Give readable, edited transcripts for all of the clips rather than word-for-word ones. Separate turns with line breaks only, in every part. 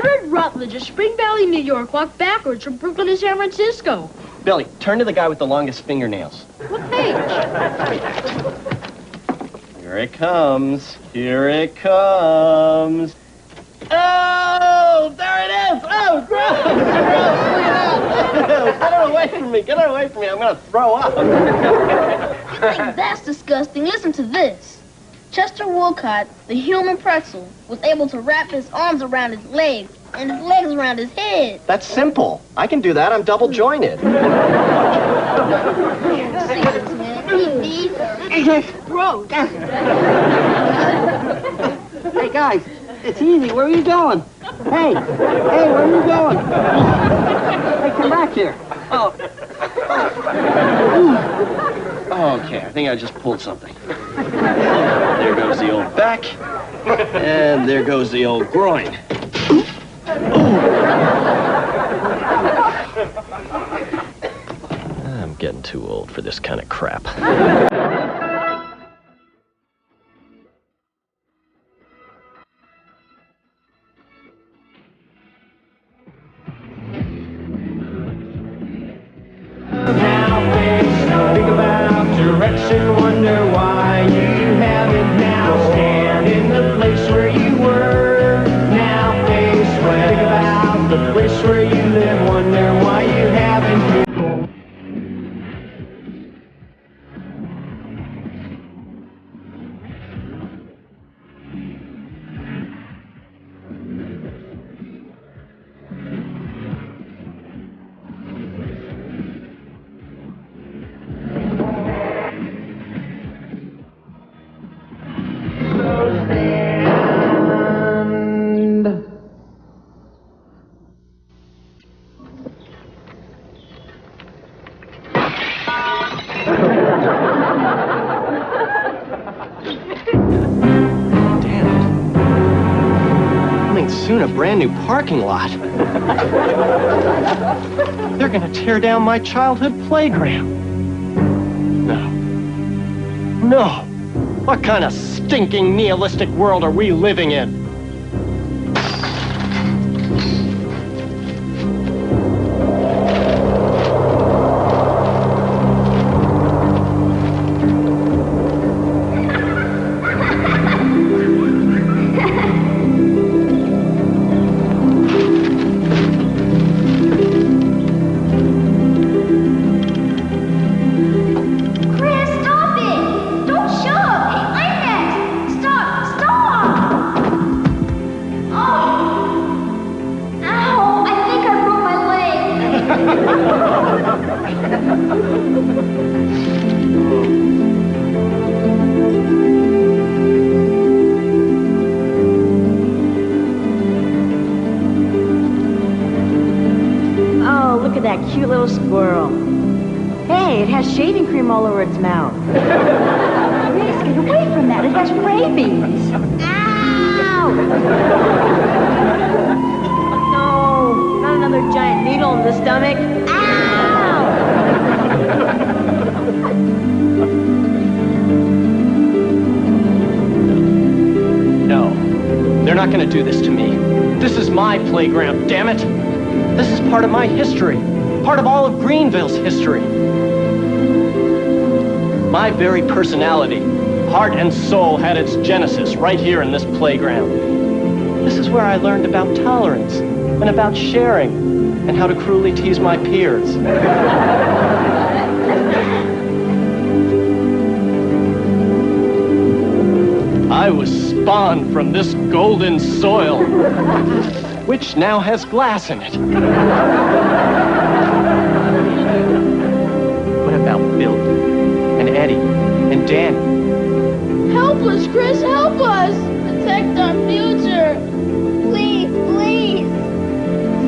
Harvard, Rutledge, or Spring Valley, New York walk backwards from Brooklyn to San Francisco.
Billy, turn to the guy with the longest fingernails.
What page?
Here it comes. Here it comes. Oh, there it is. Oh, gross. Gross. Look at that. Get it away from me. Get it away from me. I'm going to throw up.
You think that's disgusting? Listen to this. Chester Wolcott, the human pretzel, was able to wrap his arms around his legs and his legs around his head.
That's simple. I can do that. I'm double jointed.
Gross. Hey, guys, it's easy. Where are you going? Hey, where are you going? Hey, come back here. Oh.
Okay, I think I just pulled something. There goes the old back, and there goes the old groin. I'm getting too old for this kind of crap.
Direction, wonder why you haven't now. Stand in the place where you were. Now face west. Think about the place where you live. Wonder why you haven't.
Soon a brand new parking lot. They're gonna tear down my childhood playground. No. What kind of stinking nihilistic world are we living in?
That cute little squirrel. Hey, it has shaving cream all over its mouth. Please get away from that. It has rabies. Ow! No, not another giant needle in the stomach. Ow!
No, they're not going to do this to me. This is my playground, damn it. This is part of my history. Part of all of Greenville's history. My very personality, heart and soul had its genesis right here in this playground. This is where I learned about tolerance and about sharing and how to cruelly tease my peers. I was spawned from this golden soil, which now has glass in it. What about Billy, and Eddie, and Danny?
Help us, Chris, help us! Protect our future. Please, please.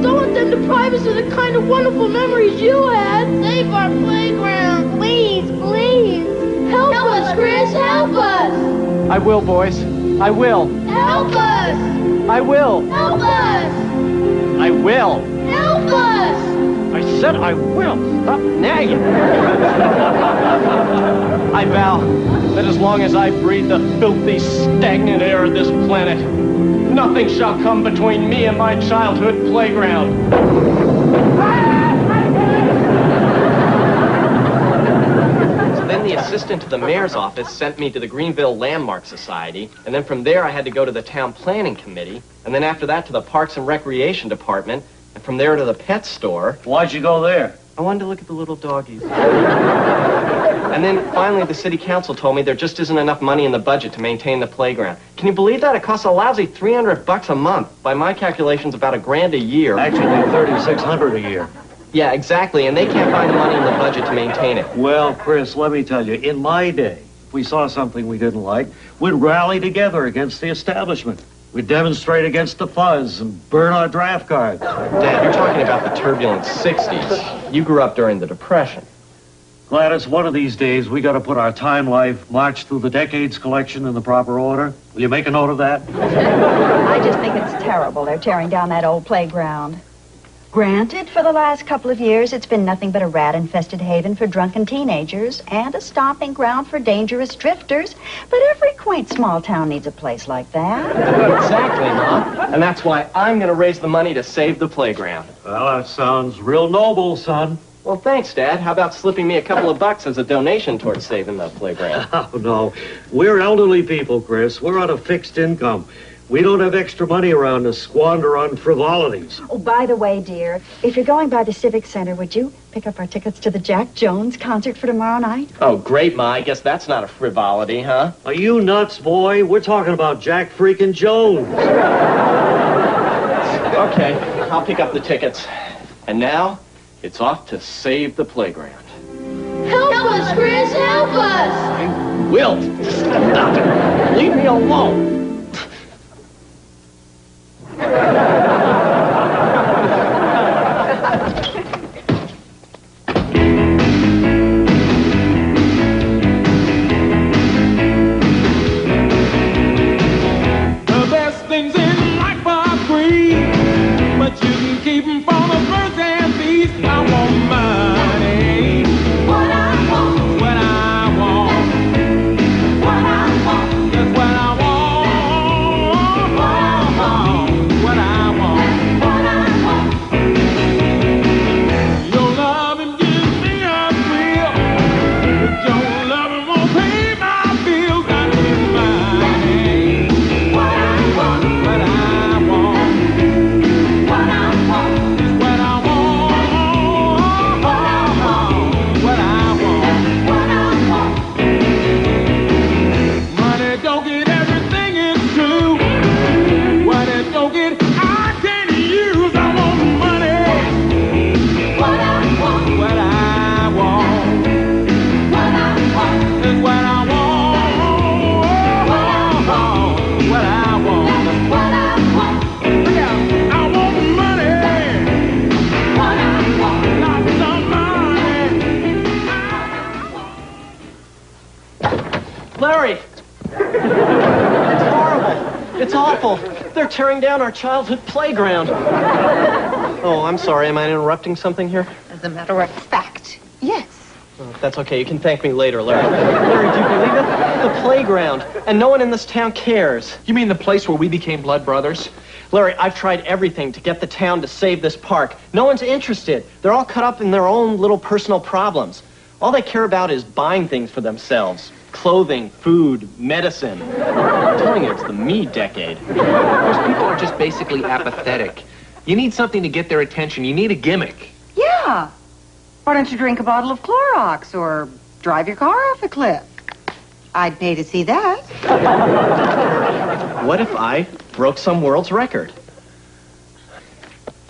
Don't let them deprive us of the kind of wonderful memories you had. Save our playground. Please, please. Help us, Chris, help us!
I will, boys. I will.
Help us!
I will.
Help us!
I will.
Help us!
I said I will. Stop nagging. I vow that as long as I breathe the filthy, stagnant air of this planet, Nothing shall come between me and my childhood playground. So then the assistant to the mayor's office sent me to the Greenville Landmark Society, and then from there I had to go to the town planning committee, and then after that to the Parks and Recreation Department, and from there to the pet store.
Why'd you go there?
I wanted to look at the little doggies. And then finally the city council told me there just isn't enough money in the budget to maintain the playground. Can you believe that? It costs a lousy $300 a month. By my calculations, about $1,000 a year.
Actually, $3,600 a year.
Yeah, exactly, and they can't find the money in the budget to maintain it.
Well, Chris, let me tell you, in my day, if we saw something we didn't like, we'd rally together against the establishment. We'd demonstrate against the fuzz and burn our draft cards.
Dad, you're talking about the turbulent 60s. You grew up during the Depression.
Gladys, one of these days, we got to put our Time Life March Through the Decades collection in the proper order. Will you make a note of that?
I just think it's terrible they're tearing down that old playground. Granted, for the last couple of years, it's been nothing but a rat-infested haven for drunken teenagers and a stomping ground for dangerous drifters. But every quaint small town needs a place like that.
Exactly, Mom. And that's why I'm going to raise the money to save the playground.
Well, that sounds real noble, son.
Well, thanks, Dad. How about slipping me a couple of bucks as a donation towards saving the playground?
Oh, no. We're elderly people, Chris. We're on a fixed income. We don't have extra money around to squander on frivolities.
Oh, by the way, dear, if you're going by the Civic Center, would you pick up our tickets to the Jack Jones concert for tomorrow night?
Oh, great, Ma. I guess that's not a frivolity, huh?
Are you nuts, boy? We're talking about Jack freaking Jones.
Okay, I'll pick up the tickets. And now, it's off to save the playground.
Help us, Chris, help us!
I will. Stop it. Leave me alone.
The best things in life are free, but you can keep them from the birds and bees. I want money. What I want. What I want. What I want. That's what I want. What I want. What I want. What I want. Your loving gives me a thrill, but your loving won't pay my bills. I need money. What I want. What I want. What I want. Is what I want. What I want. What I want. What I want. Money don't get everything, it's true. What it don't get, I can't use. I want money. What I want. What I want. What I want. Is what I want. What I want. What I want. What I want. Look out. I want money. What I want. Lots of money.
Larry! It's horrible. It's awful. They're tearing down our childhood playground. Oh, I'm sorry. Am I interrupting something here?
As a matter of fact, yes.
Oh, that's okay. You can thank me later, Larry. Larry, do you believe it? The playground. And no one in this town cares.
You mean the place where we became blood brothers?
Larry, I've tried everything to get the town to save this park. No one's interested. They're all caught up in their own little personal problems. All they care about is buying things for themselves. Clothing, food, medicine. I'm telling you, it's the me decade.
Those people are just basically apathetic. You need something to get their attention. You need a gimmick.
Yeah. Why don't you drink a bottle of Clorox or drive your car off a cliff? I'd pay to see that.
What if I broke some world's record?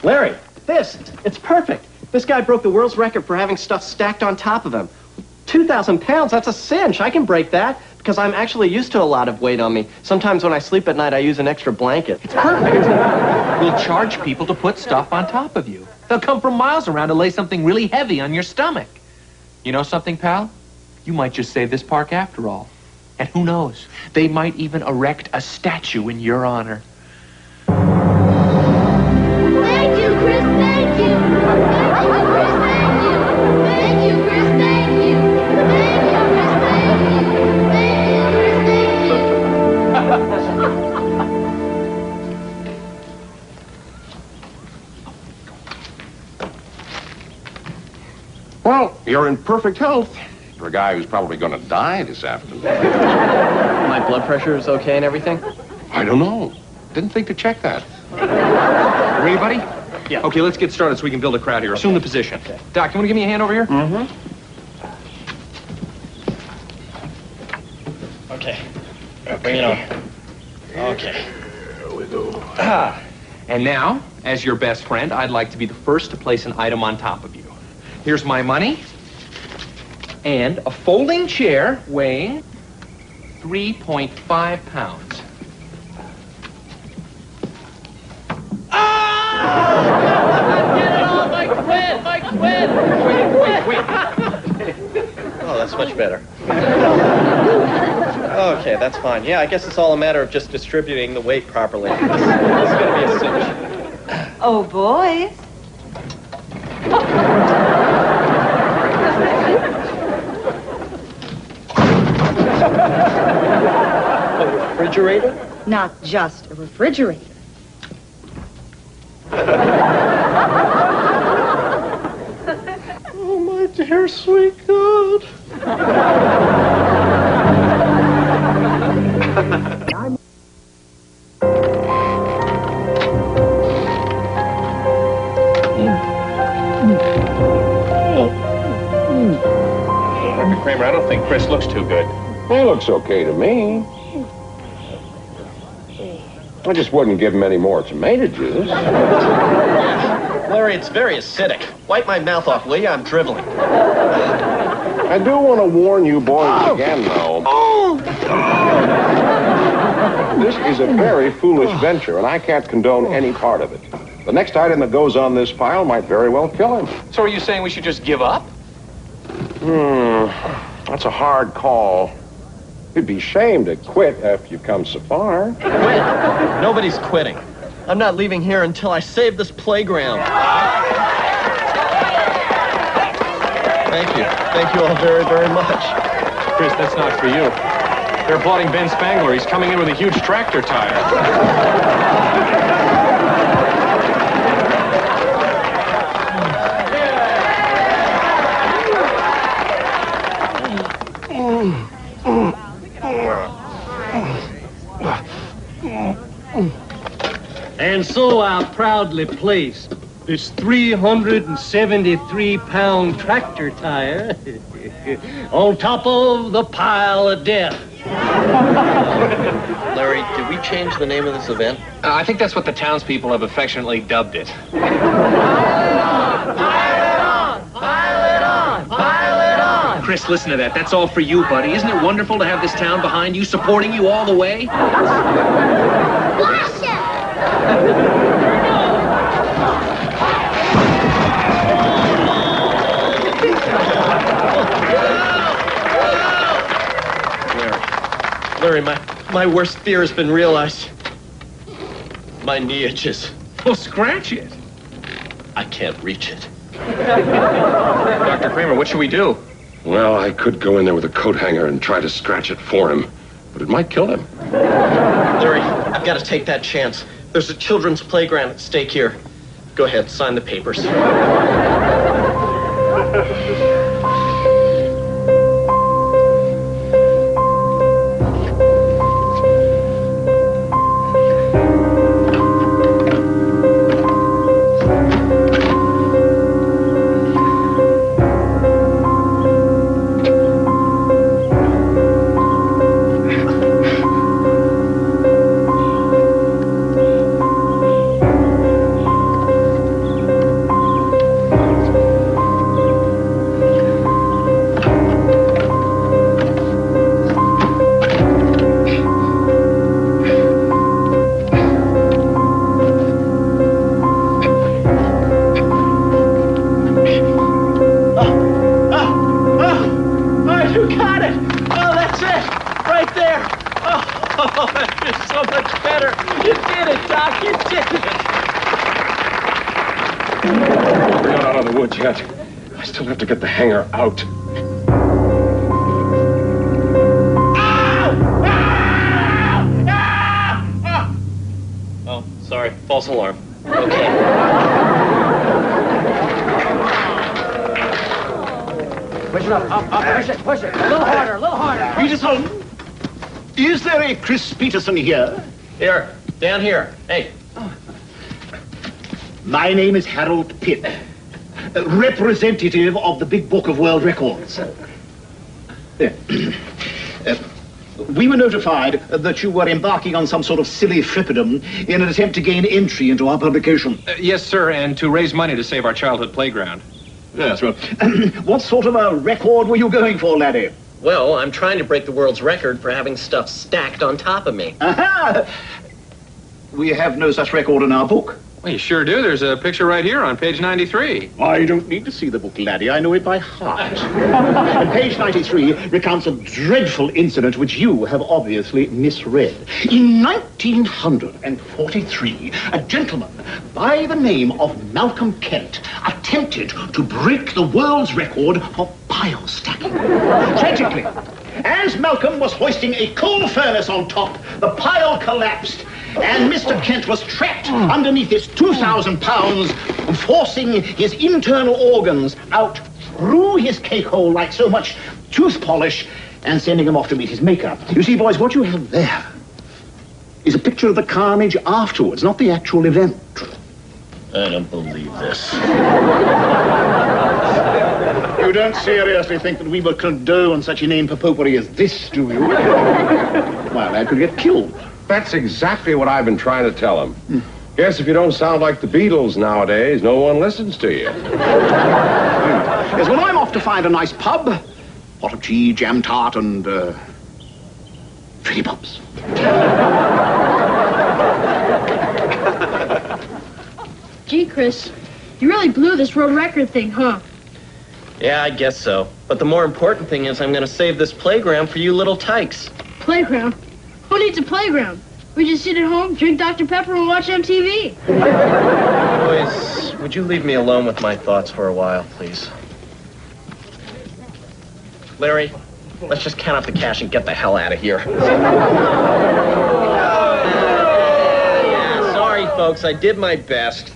Larry, it's perfect. This guy broke the world's record for having stuff stacked on top of him. 2,000 pounds, that's a cinch. I can break that because I'm actually used to a lot of weight on me. Sometimes when I sleep at night, I use an extra blanket.
It's perfect. We'll charge people to put stuff on top of you. They'll come from miles around to lay something really heavy on your stomach. You know something, pal? You might just save this park after all. And who knows? They might even erect a statue in your honor.
Thank you, Chris, thank you! Thank you, Chris, thank you! Thank you, Chris, thank you! Thank you, Chris, thank you! Thank you, Chris, thank you!
You're in perfect health for a guy who's probably going to die this afternoon.
My blood pressure is okay and everything?
I don't know. Didn't think to check that.
Ready, buddy?
Yeah.
Okay, let's get started so we can build a crowd here. Assume the position.
Okay.
Doc, you want to give me a hand over here?
Mm-hmm. Okay. Bring it on. Okay.
Here we go.
And now, as your best friend, I'd like to be the first to place an item on top of you. Here's my money and a folding chair weighing 3.5 pounds.
Get it off! I quit!
Wait.
Oh, that's much better. Okay, that's fine. Yeah, I guess it's all a matter of just distributing the weight properly. This is gonna be a cinch.
Oh, boys.
A refrigerator?
Not just a refrigerator.
Oh, my dear sweet God.
Dr. Kramer, I don't think Chris looks too good.
He looks okay to me. I just wouldn't give him any more tomato juice.
Larry, it's very acidic. Wipe my mouth off, will you? I'm dribbling.
I do want to warn you boys again, though. This is a very foolish venture, and I can't condone any part of it. The next item that goes on this pile might very well kill him.
So are you saying we should just give up?
That's a hard call. It'd be shame to quit after you've come so far.
Quit? Nobody's quitting. I'm not leaving here until I save this playground. Thank you. Thank you all very, very much.
Chris, that's not for you. They're applauding Ben Spangler. He's coming in with a huge tractor tire.
And so I proudly place this 373-pound tractor tire on top of the pile of death.
Larry, did we change the name of this event?
I think that's what the townspeople have affectionately dubbed it. Chris, listen to that. That's all for you, buddy. Isn't it wonderful to have this town behind you, supporting you all the way?
Larry, my worst fear has been realized. My knee itches.
Well, scratch it.
I can't reach it.
Dr. Kramer, what should we do?
Well, I could go in there with a coat hanger and try to scratch it for him, but it might kill him.
Larry, I've got to take that chance. There's a children's playground at stake here. Go ahead, sign the papers.
We're not out of the woods yet. I still have to get the hanger out.
Oh, sorry. False alarm. Okay.
Push it up, push it. A little harder.
Peterson, is there a Chris Peterson here?
Here, down here. Hey.
My name is Harold Pitt, representative of the Big Book of World Records. We were notified that you were embarking on some sort of silly fripperdom in an attempt to gain entry into our publication.
Yes, sir, and to raise money to save our childhood playground.
Yes, well, what sort of a record were you going for, laddie?
Well, I'm trying to break the world's record for having stuff stacked on top of me.
Aha! We have no such record in our book.
Well, you sure do. There's a picture right here on page 93.
I don't need to see the book, laddie. I know it by heart. And page 93 recounts a dreadful incident which you have obviously misread. In 1943, a gentleman by the name of Malcolm Kent attempted to break the world's record for pile stacking. Tragically, as Malcolm was hoisting a coal furnace on top, the pile collapsed, and Mr. Kent was trapped underneath its 2,000 pounds, forcing his internal organs out through his cake hole like so much tooth polish and sending him off to meet his maker. You see, boys, what you have there is a picture of the carnage afterwards, not the actual event.
I don't believe this.
You don't seriously think that we would condone such inane potpourri as this, do you? Well, I could get killed.
That's exactly what I've been trying to tell him. Guess if you don't sound like the Beatles nowadays, no one listens to you.
Yes, well, I'm off to find a nice pub. Pot of tea, jam tart, and, pretty pops.
Gee, Chris, you really blew this world record thing, huh?
Yeah, I guess so. But the more important thing is I'm going to save this playground for you little tykes.
Playground? Who needs a playground? We just sit at home, drink Dr. Pepper, and watch MTV.
Boys, would you leave me alone with my thoughts for a while, please? Larry, let's just count up the cash and get the hell out of here. Yeah, sorry, folks. I did my best.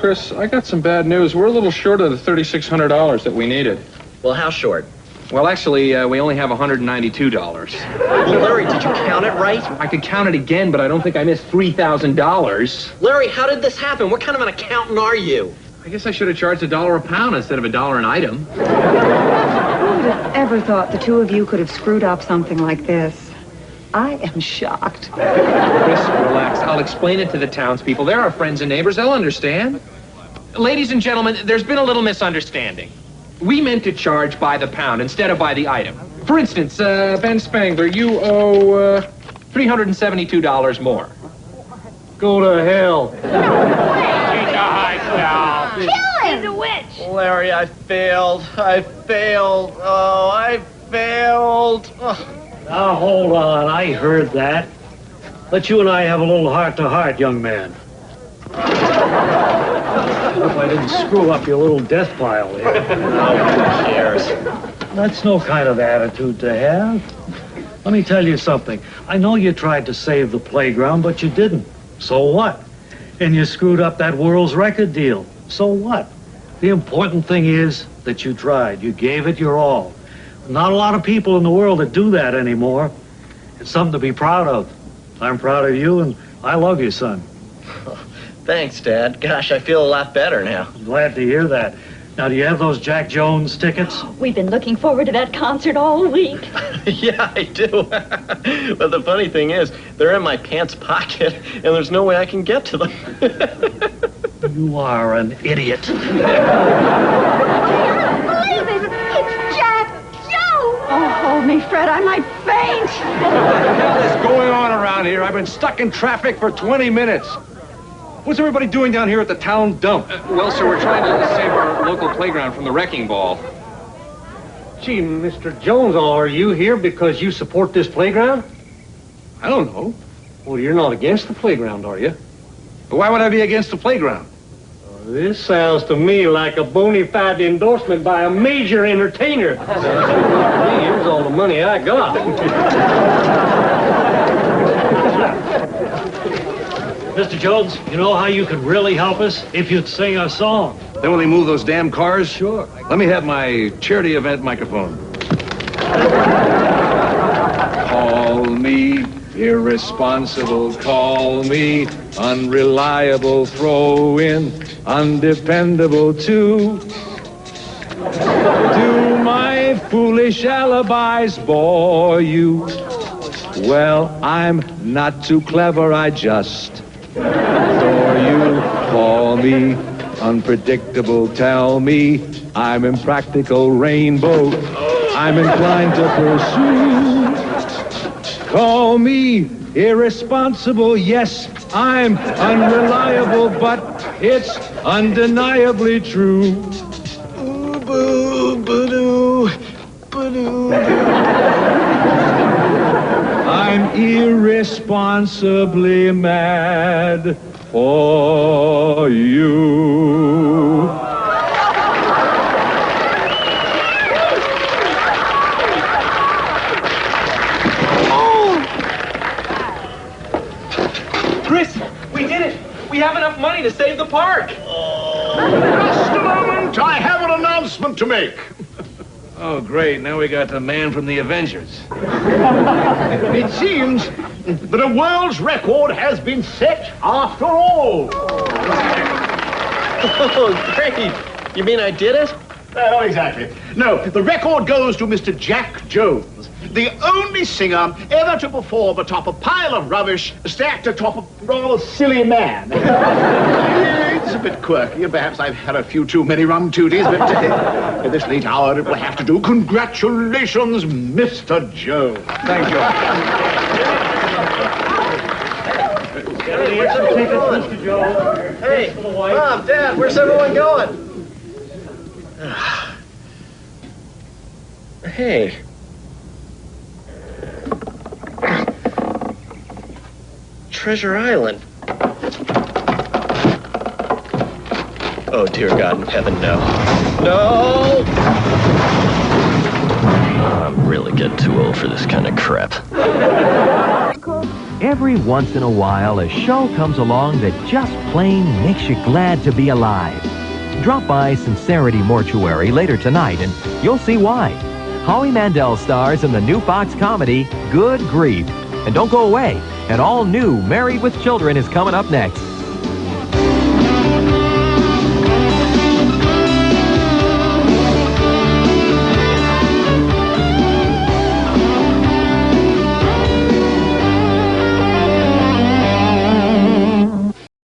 Chris, I got some bad news. We're a little short of the $3,600 that we needed.
Well, how short?
Well, actually, we only have $192.
Well, Larry, did you count it right?
I could count it again, but I don't think I missed $3,000.
Larry, how did this happen? What kind of an accountant are you?
I guess I should have charged $1 a pound instead of $1 an item.
Who would have ever thought the two of you could have screwed up something like this? I am shocked.
Chris, relax. I'll explain it to the townspeople. They're our friends and neighbors. They'll understand. Ladies and gentlemen, there's been a little misunderstanding. We meant to charge by the pound instead of by the item. For instance, Ben Spangler, you owe $372 more.
Go to hell.
Kill him! He's a witch!
Larry, I failed. Oh, I failed. Oh.
Now, hold on. I heard that. Let you and I have a little heart-to-heart, young man. I hope I didn't screw up your little death pile there.
Oh, who cares?
That's no kind of attitude to have. Let me tell you something. I know you tried to save the playground, but you didn't. So what? And you screwed up that world's record deal. So what? The important thing is that you tried. You gave it your all. Not a lot of people in the world that do that anymore. It's something to be proud of. I'm proud of you, and I love you, son.
Thanks, Dad. Gosh, I feel a lot better now.
I'm glad to hear that. Now, do you have those Jack Jones tickets?
We've been looking forward to that concert all week.
Yeah, I do. But the funny thing is, they're in my pants pocket, and there's no way I can get to them.
You are an idiot.
I can't believe it! It's Jack Jones!
Oh, hold me, Fred. I might faint.
What the hell is going on around here? I've been stuck in traffic for 20 minutes. What's everybody doing down here at the town dump?
Well, sir, we're trying to save our local playground from the wrecking ball.
Gee, Mr. Jones, are you here because you support this playground?
I don't know.
Well, you're not against the playground, are you?
But why would I be against the playground?
This sounds to me like a bona fide endorsement by a major entertainer. Here's all the money I got. Mr. Jones, you know how you could really help us? If you'd sing a song.
Then will he move those damn cars? Sure. Let me have my charity event microphone. Call me irresponsible, call me unreliable, throw in undependable too. Do my foolish alibis bore you? Well, I'm not too clever, I just adore you. Call me unpredictable, tell me I'm impractical rainbow I'm inclined to pursue. Call me irresponsible, yes, I'm unreliable, but it's undeniably true. Ooh, boo, ba-doo, ba-doo. I'm irresponsibly mad for you.
Chris, we did it! We have enough money to save the park!
Just a moment, I have an announcement to make.
Oh, great. Now we got the man from the Avengers.
It seems that a world's record has been set after all.
Oh, great. You mean I did it?
Not exactly. No, the record goes to Mr. Jack Jones, the only singer ever to perform atop a pile of rubbish stacked atop a rather silly man. It's a bit quirky, and perhaps I've had a few too many rum tooties, but at this late hour it will have to do. Congratulations, Mr. Jones.
Thank you.
Hey, Mom, Dad, where's everyone going? Hey. Treasure Island. Oh, dear God in heaven, no. No! I'm really getting too old for this kind of crap.
Every once in a while, a show comes along that just plain makes you glad to be alive. Drop by Sincerity Mortuary later tonight and you'll see why. Howie Mandel stars in the new Fox comedy, Good Grief. And don't go away. An all-new Married with Children is coming up next.